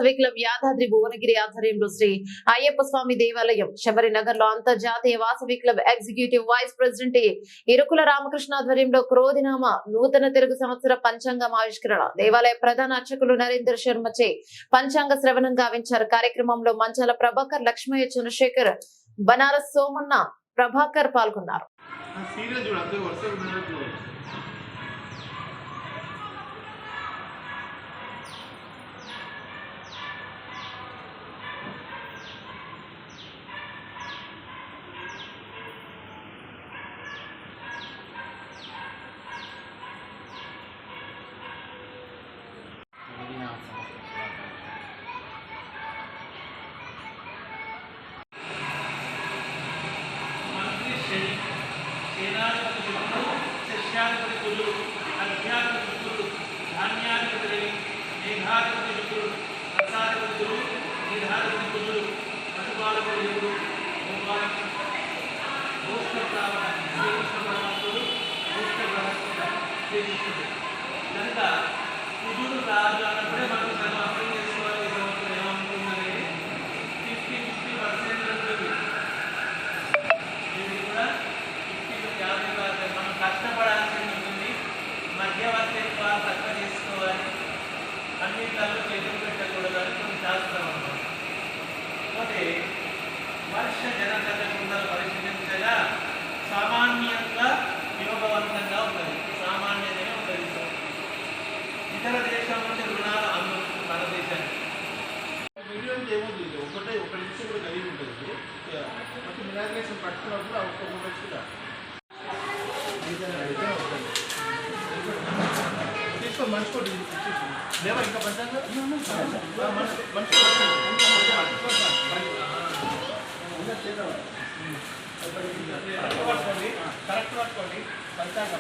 Vasavi club Yadadri Bhuvanagiri ఆధ్వర్యంలో శ్రీ అయ్యప్ప స్వామి దేవాలయం శబరినగర్ లో అంతర్జాతీయ Vasavi club executive vice president Irukula Ramakrishna ఆధ్వర్యంలో క్రోధినామ నూతన తెలుగు సంవత్సర పంచాంగం ఆవిష్కరణ దేవాలయ ప్రధాన అర్చకులు నరేందర్ శర్మచే పంచాంగ శ్రవణం గావించారు. కార్యక్రమంలో మంచాల ప్రభాకర్, లక్ష్మయ్య, చంద్రశేఖర్, బనారస్ సోమన్న, ప్రభాకర్ పాల్గొన్నారు. శిష్యాధిపతి కులు, అధ్యాత్మిక కులు, ధాన్యాధిపతి రవి, మేఘాధిపతి వికులు, రసాధిపతి కులు, నిధాధిపతి కులు, పశుపాలకుడు వికులు, శ్రీకృష్ణుడు కనుక కుజుడు రాజు అన్నప్పుడే మనకు మనం అర్థం చేసుకోవాలి. సంవత్సరం ఏమనుకుందనేది 50-50% ఉంటుంది. ఇది కూడా 50-50 మనం కష్టపడాల్సి ఉంటుంది. మధ్యవర్తిత్వాలు తక్కువ చేసుకోవాలి. అన్నింటిలో చేతులు పెట్టకూడదు అని కొన్ని శాస్త్రం అన్నమాట. పోతే వర్ష జనత కుండలు పరిశీలించగా సామాన్యంగా యోగవంతంగా ఉంటుంది. సామాన్యమే ఉంటుంది. ఇతర దేశం నుంచి రుణాలు అందుతుంది మన దేశానికి. వీడియో అంటే ఏమవుతుంది, ఒక నిమిషం కూడా కలిగి ఉంటుంది. మొత్తం మినాగ్రేషన్ పట్టుకున్నప్పుడు ఆ ఒక్క ఉండొచ్చు తీసుకో మనిషికోటి లేవా ఇంకా పంచాంగ మనిషి కరెక్ట్ పట్టుకోండి పంచాంగం